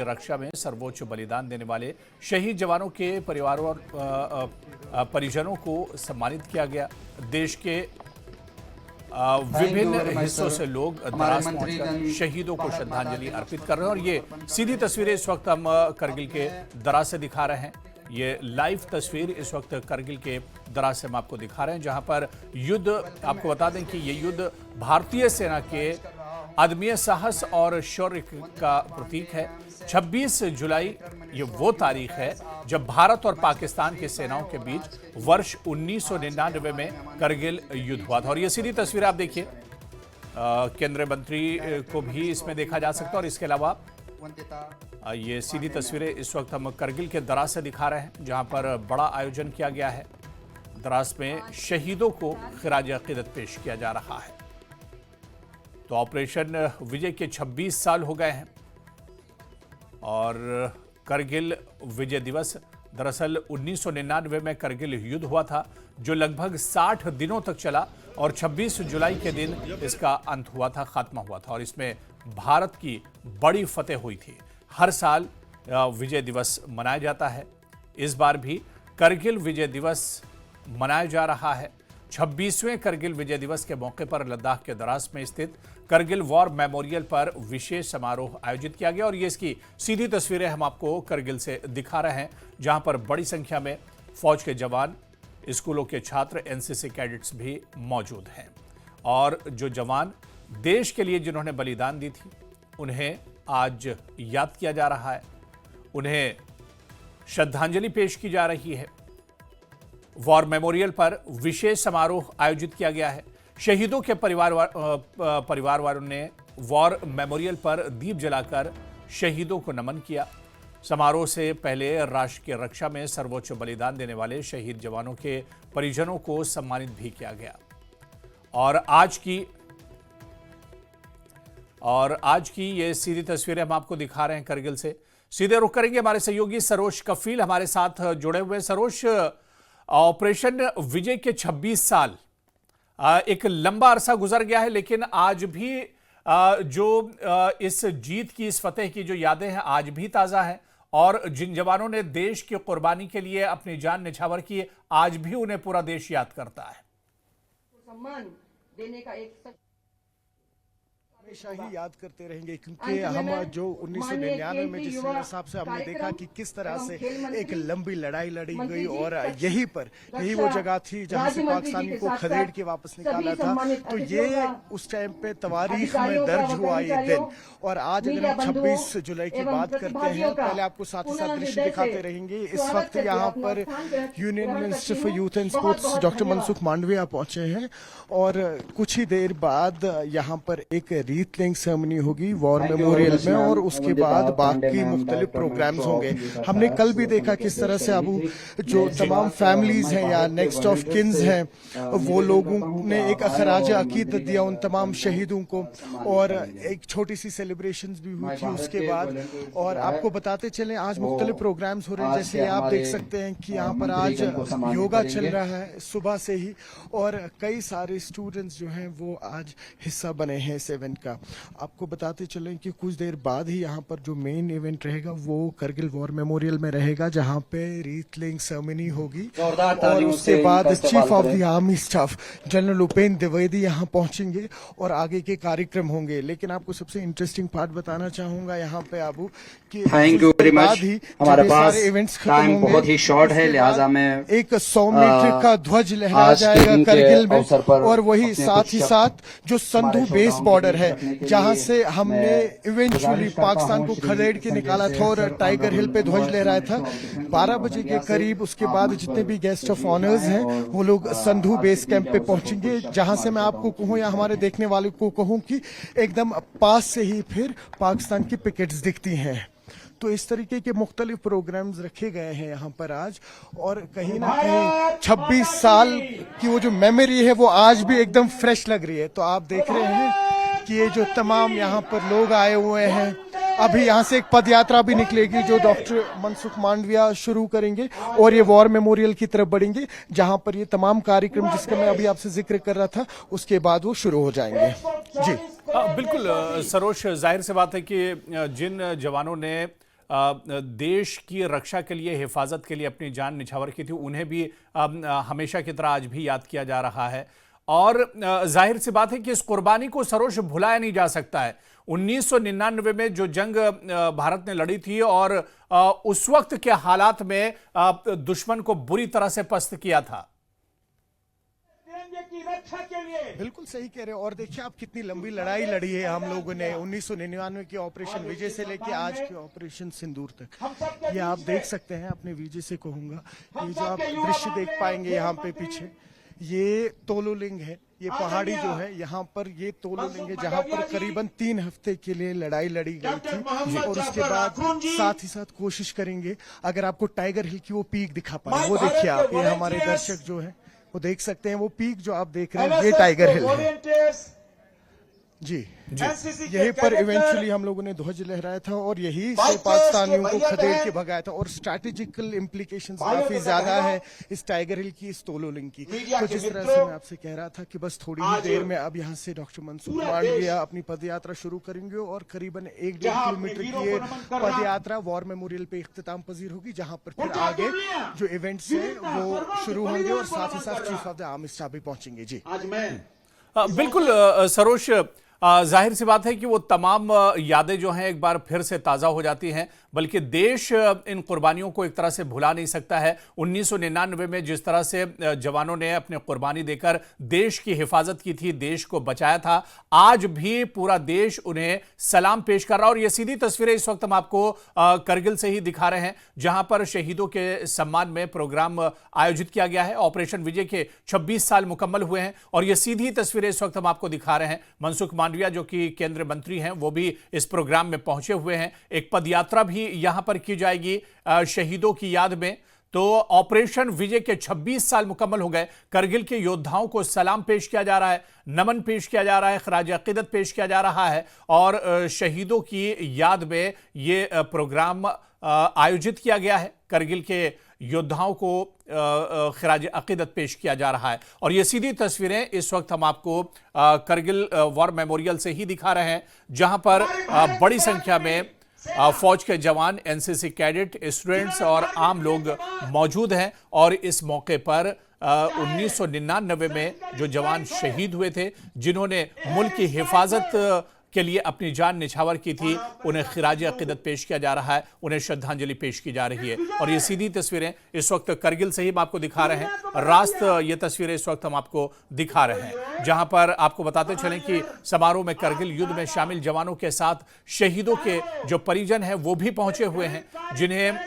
रक्षा में सर्वोच्च बलिदान देने वाले शहीद जवानों के परिवारों और परिजनों को सम्मानित किया गया। देश के विभिन्न हिस्सों से लोग द्रास पहुंचकर शहीदों को श्रद्धांजलि अर्पित कर रहे हैं और ये सीधी तस्वीरें इस वक्त हम करगिल के द्रास से दिखा रहे हैं। ये लाइव तस्वीर इस वक्त करगिल के द्रास से हम आपको दिखा रहे हैं, जहां पर युद्ध, आपको बता दें कि ये युद्ध भारतीय सेना के अदम्य साहस और शौर्य का प्रतीक है। 26 जुलाई ये वो तारीख है जब भारत और पाकिस्तान की सेनाओं के बीच वर्ष 1999 में करगिल युद्ध हुआ था। और ये सीधी तस्वीर आप देखिए, केंद्रीय मंत्री को भी इसमें देखा जा सकता है। और इसके अलावा ये सीधी तस्वीरें इस वक्त हम करगिल के द्रास से दिखा रहे हैं, जहां पर बड़ा आयोजन किया गया है। द्रास में शहीदों को खिराज अकीदत पेश किया जा रहा है। तो ऑपरेशन विजय के 26 साल हो गए हैं और करगिल विजय दिवस दरअसल 1999 में करगिल युद्ध हुआ था, जो लगभग 60 दिनों तक चला और 26 जुलाई के दिन इसका अंत हुआ था, खात्मा हुआ था। और इसमें भारत की बड़ी फतेह हुई थी। हर साल विजय दिवस मनाया जाता है। इस बार भी करगिल विजय दिवस मनाया जा रहा है। 26वें करगिल विजय दिवस के मौके पर लद्दाख के द्रास में स्थित करगिल वॉर मेमोरियल पर विशेष समारोह आयोजित किया गया। और ये इसकी सीधी तस्वीरें हम आपको करगिल से दिखा रहे हैं, जहां पर बड़ी संख्या में फौज के जवान, स्कूलों के छात्र, एनसीसी कैडेट्स भी मौजूद हैं। और जो जवान देश के लिए जिन्होंने बलिदान दी थी, उन्हें आज याद किया जा रहा है, उन्हें श्रद्धांजलि पेश की जा रही है। वॉर मेमोरियल पर विशेष समारोह आयोजित किया गया है। शहीदों के परिवार वालों ने वॉर मेमोरियल पर दीप जलाकर शहीदों को नमन किया। समारोह से पहले राष्ट्र की रक्षा में सर्वोच्च बलिदान देने वाले शहीद जवानों के परिजनों को सम्मानित भी किया गया। और आज की ये सीधी तस्वीरें हम आपको दिखा रहे हैं करगिल से। सीधे रुख करेंगे, हमारे सहयोगी सरोज कफील हमारे साथ जुड़े हुए। सरोज, ऑपरेशन विजय के 26 साल, एक लंबा अरसा गुजर गया है, लेकिन आज भी इस जीत की, इस फतेह की जो यादें हैं आज भी ताज़ा हैं। और जिन जवानों ने देश की कुर्बानी के लिए अपनी जान न्यौछावर की, आज भी उन्हें पूरा देश याद करता है। सम्मान देने का एक हमेशा ही याद करते रहेंगे, क्योंकि हम जो 1999 में जिस हिसाब से हमने देखा कि किस तरह से एक लंबी लड़ाई लड़ी गई और यही वो जगह थी जहां से पाकिस्तानी को खदेड़ के वापस निकाला था। तो ये उस टाइम पे तवारीख में दर्ज हुआ ये दिन। और आज अगर हम 26 जुलाई की बात करते हैं, पहले आपको साथ ही साथ दृश्य दिखाते रहेंगे। इस वक्त यहाँ पर union minister for youth and sports doctor Mansukh Mandaviya पहुंचे हैं और कुछ ही देर बाद यहाँ पर एक रीत लेइंग सेरेमनी होगी वॉर मेमोरियल में और उसके बाद बाकी मुख्तलिफ प्रोग्राम्स होंगे। हमने कल भी देखा किस तरह से अब जो तमाम फैमिलीज हैं या नेक्स्ट ऑफ किन्स हैं, वो लोगों ने एक खराज अकीदत दिया उन तमाम शहीदों को और एक छोटी सी सेलिब्रेशंस भी हुई थी उसके बाद। और आपको बताते चले आज मुख्तलिफ प्रोग्राम्स हो रहे हैं, जैसे आप देख सकते हैं कि यहाँ पर आज योगा चल रहा है सुबह से ही और कई सारे स्टूडेंट्स जो हैं वो आज हिस्सा बने हैं इस इवेंट का। आपको बताते चलें कि कुछ देर बाद ही यहाँ पर जो मेन इवेंट रहेगा वो करगिल वॉर मेमोरियल में रहेगा, जहाँ पे रीत लेइंग सेरेमनी होगी। और उसके बाद chief of the army staff general Upendra Dwivedi यहाँ पहुंचेंगे और आगे के कार्यक्रम होंगे। लेकिन आपको सबसे इंटरेस्टिंग पार्ट बताना चाहूंगा यहाँ पे आबू कि थैंक यू वेरी मच। हमारे पास इवेंट्स टाइम बहुत ही शॉर्ट है, लिहाजा में एक 100 मीटर का ध्वज लहराया जाएगा करगिल में। और वही साथ ही साथ जो संधू बेस बॉर्डर है, जहां से हमने इवेंचुअली पाकिस्तान को खदेड़ के निकाला था और टाइगर हिल पे ध्वज लहराया था। 12 बजे के करीब उसके बाद जितने भी गेस्ट ऑफ ऑनर्स हैं वो लोग संधू बेस कैंप पे पहुंचेंगे, जहां से मैं आपको कहूं या हमारे देखने वाले को कहूं कि एकदम पास से ही फिर पाकिस्तान की पिकेट्स दिखती हैं। तो इस तरीके के मुख्तलिफ प्रोग्राम्स रखे गए हैं यहाँ पर आज। और कहीं ना कहीं 26 साल की वो जो मेमोरी है वो आज भी एकदम फ्रेश लग रही है। तो आप देख रहे हैं कि ये जो तमाम यहाँ पर लोग आए हुए हैं, अभी यहाँ से एक पद यात्रा भी निकलेगी जो डॉक्टर मनसुख मांडविया शुरू करेंगे और ये वॉर मेमोरियल की तरफ बढ़ेंगे, जहाँ पर ये तमाम कार्यक्रम जिसका मैं अभी आपसे जिक्र कर रहा था उसके बाद वो शुरू हो जाएंगे। जी बिल्कुल सरोज, जाहिर सी बात है कि जिन जवानों ने देश की रक्षा के लिए, हिफाजत के लिए अपनी जान निछावर की थी, उन्हें भी हमेशा की तरह आज भी याद किया जा रहा है। और जाहिर सी बात है कि इस कुर्बानी को सरोज भुलाया नहीं जा सकता है। 1999 में जो जंग भारत ने लड़ी थी और उस वक्त के हालात में दुश्मन को बुरी तरह से पस्त किया था। की रक्षा के लिए बिल्कुल सही कह रहे हो। और देखिए आप कितनी लंबी लड़ाई लड़ी है हम लोगों ने 1999 के ऑपरेशन विजय से लेके आज के ऑपरेशन सिंदूर तक। ये आप देख सकते हैं, अपने विजय से कहूंगा, ये जो आप दृश्य देख पाएंगे यहाँ पे पीछे, ये तोलोलिंग है, ये पहाड़ी जो है यहाँ पर, ये तोलोलिंग है जहाँ पर करीबन 3 हफ्ते के लिए लड़ाई लड़ी गई थी। और उसके बाद साथ ही साथ कोशिश करेंगे अगर आपको टाइगर हिल की वो पीक दिखा पाए, वो देखिए आप, ये हमारे दर्शक जो है वो देख सकते हैं, वो पीक जो आप देख रहे हैं ये टाइगर हिल है जी। यहीं पर इवेंचुअली हम लोगों ने ध्वज लहराया था और यही से पाकिस्तानियों को खदेड़ के भगाया था। और स्ट्रैटेजिकल इम्प्लीकेशंस काफी ज्यादा है इस टाइगर हिल की, इस तोलोलिंग की। तो जिस तरह से मैं आपसे कह रहा था कि बस थोड़ी ही देर में अब यहाँ से डॉक्टर मनसुख मांडविया अपनी पदयात्रा शुरू करेंगे और करीबन 1-1.5 किलोमीटर की ये पदयात्रा वॉर मेमोरियल पे इख्तिताम पजीर होगी, जहाँ पर फिर आगे जो इवेंट्स है वो शुरू होंगे और साथ ही साथ chief of the army staff भी पहुंचेंगे जी। बिल्कुल सरोज, जाहिर सी बात है कि वो तमाम यादें जो हैं एक बार फिर से ताज़ा हो जाती हैं, बल्कि देश इन कुर्बानियों को एक तरह से भुला नहीं सकता है। 1999 में जिस तरह से जवानों ने अपने कुर्बानी देकर देश की हिफाजत की थी, देश को बचाया था, आज भी पूरा देश उन्हें सलाम पेश कर रहा है। और ये सीधी तस्वीरें इस वक्त हम आपको करगिल से ही दिखा रहे हैं, जहां पर शहीदों के सम्मान में प्रोग्राम आयोजित किया गया है। ऑपरेशन विजय के 26 साल मुकम्मल हुए हैं और ये सीधी तस्वीरें इस वक्त हम आपको दिखा रहे हैं। मनसुख मांडविया जो कि केंद्रीय मंत्री हैं, वो भी इस प्रोग्राम में पहुंचे हुए हैं। एक पदयात्रा भी यहां पर की जाएगी शहीदों की याद में। तो ऑपरेशन विजय के 26 साल मुकम्मल हो गए। करगिल के योद्धाओं को सलाम पेश किया जा रहा है, नमन पेश किया जा रहा है, खराज अकीदत पेश किया जा रहा है और शहीदों की याद में ये प्रोग्राम आयोजित किया गया है। करगिल के योद्धाओं को खराज अकीदत पेश किया जा रहा है और ये सीधी तस्वीरें इस वक्त हम आपको करगिल वॉर मेमोरियल से ही दिखा रहे हैं, जहां पर बड़ी संख्या में फौज के जवान, एनसीसी कैडेट, स्टूडेंट्स और आम लोग मौजूद हैं। और इस मौके पर 1999 में जो जवान शहीद हुए थे, जिन्होंने मुल्क की हिफाजत के लिए अपनी जान निछावर की थी, उन्हें खिराज अकीदत पेश किया जा रहा है, उन्हें श्रद्धांजलि पेश की जा रही है। और ये सीधी तस्वीरें इस वक्त करगिल से ही हम आपको दिखा रहे हैं। रास्त ये तस्वीरें इस वक्त हम आपको दिखा रहे हैं, जहां पर आपको बताते चलें कि समारोह में करगिल युद्ध में शामिल जवानों के साथ शहीदों के जो परिजन हैं वो भी पहुंचे हुए हैं, जिन्हें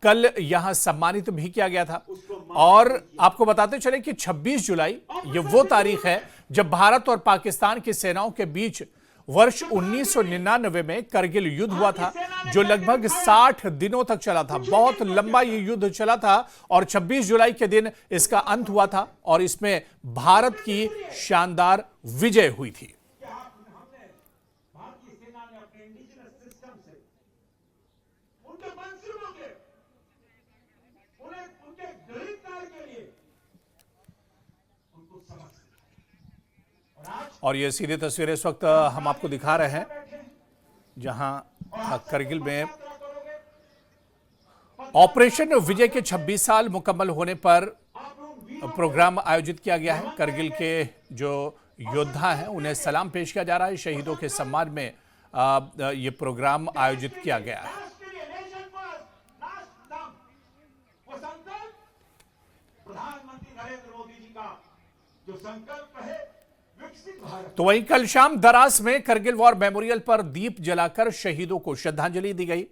कल यहां सम्मानित भी किया गया था। और आपको बताते चले कि 26 जुलाई ये वो तारीख है जब भारत और पाकिस्तान की सेनाओं के बीच वर्ष 1999 में करगिल युद्ध हुआ था, जो लगभग 60 दिनों तक चला था। बहुत लंबा ये युद्ध चला था और 26 जुलाई के दिन इसका अंत हुआ था और इसमें भारत की शानदार विजय हुई थी। भारतीय सेना ने अपने इंडिजिनस सिस्टम से उनके मंसूबों के, उनके गरीब कार्य के लिए उनको समझ। और ये सीधी तस्वीरें इस वक्त हम आपको दिखा रहे हैं, जहां करगिल में ऑपरेशन विजय के 26 साल मुकम्मल होने पर प्रोग्राम आयोजित किया गया है। करगिल के जो योद्धा हैं उन्हें सलाम पेश किया जा रहा है। शहीदों के सम्मान में ये प्रोग्राम आयोजित किया गया है। प्रधानमंत्री नरेंद्र मोदी जी का जो संकल्प है, तो वहीं कल शाम दरास में करगिल वॉर मेमोरियल पर दीप जलाकर शहीदों को श्रद्धांजलि दी गई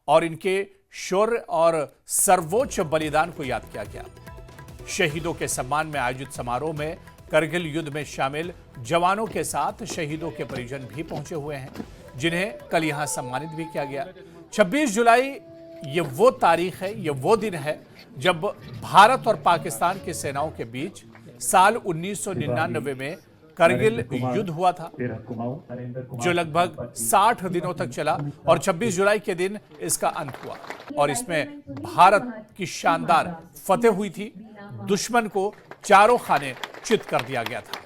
और इनके शौर्य और सर्वोच्च बलिदान को याद किया गया। शहीदों के सम्मान में आयोजित समारोह में करगिल युद्ध में शामिल जवानों के साथ शहीदों के परिजन भी पहुंचे हुए हैं, जिन्हें कल यहां सम्मानित भी किया गया। 26 जुलाई ये वो तारीख है, ये वो दिन है जब भारत और पाकिस्तान की सेनाओं के बीच साल 1999 में करगिल युद्ध हुआ था, जो लगभग 60 दिनों तक चला और 26 जुलाई के दिन इसका अंत हुआ और इसमें भारत की शानदार फतेह हुई थी। दुश्मन को चारों खाने चित कर दिया गया था।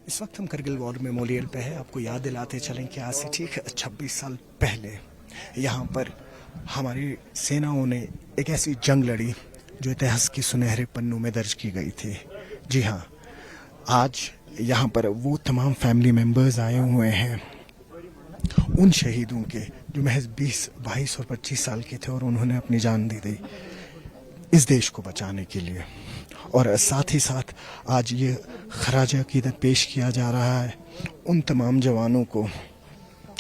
इस वक्त हम करगिल वॉर मेमोरियल पे है। आपको याद दिलाते चलें कि आज से ठीक 26 साल पहले यहाँ पर हमारी सेनाओं ने एक ऐसी जंग लड़ी जो इतिहास की सुनहरे पन्नों में दर्ज की गई थी। जी हाँ, आज यहाँ पर वो तमाम फैमिली मेंबर्स आए हुए हैं उन शहीदों के जो महज 20, 22 और 25 साल के थे और उन्होंने अपनी जान दे दी इस देश को बचाने के लिए। और साथ ही साथ आज ये खराज अकीदत पेश किया जा रहा है उन तमाम जवानों को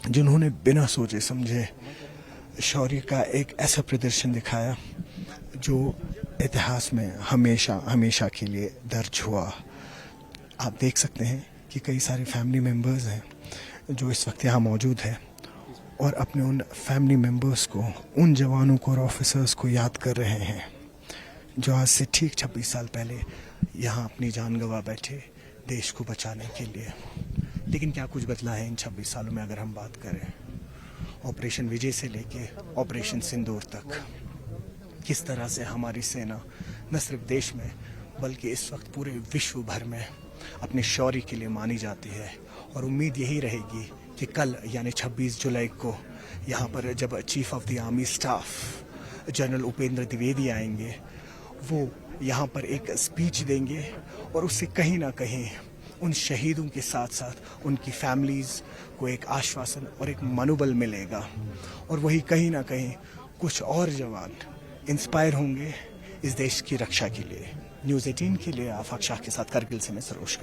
जिन्होंने बिना सोचे समझे शौर्य का एक ऐसा प्रदर्शन दिखाया जो इतिहास में हमेशा हमेशा के लिए दर्ज हुआ। आप देख सकते हैं कि कई सारे फैमिली मेंबर्स हैं जो इस वक्त यहाँ मौजूद है और अपने उन फैमिली मेंबर्स को, उन जवानों को और ऑफिसर्स को याद कर रहे हैं जो आज से ठीक 26 साल पहले यहाँ अपनी जान गंवा बैठे देश को बचाने के लिए। लेकिन क्या कुछ बदला है इन 26 सालों में अगर हम बात करें? ऑपरेशन विजय से लेके ऑपरेशन सिंदूर तक किस तरह से हमारी सेना न सिर्फ देश में बल्कि इस वक्त पूरे विश्व भर में अपने शौर्य के लिए मानी जाती है। और उम्मीद यही रहेगी कि कल यानी 26 जुलाई को यहाँ पर जब chief of the army staff general Upendra Dwivedi आएंगे, वो यहाँ पर एक स्पीच देंगे और उससे कहीं ना कहीं उन शहीदों के साथ साथ उनकी फैमिलीज़ को एक आश्वासन और एक मनोबल मिलेगा और वही कहीं ना कहीं कुछ और जवान इंस्पायर होंगे इस देश की रक्षा के लिए। न्यूज़ 18 के लिए आफाक शाह के साथ करगिल से मैं सरोज।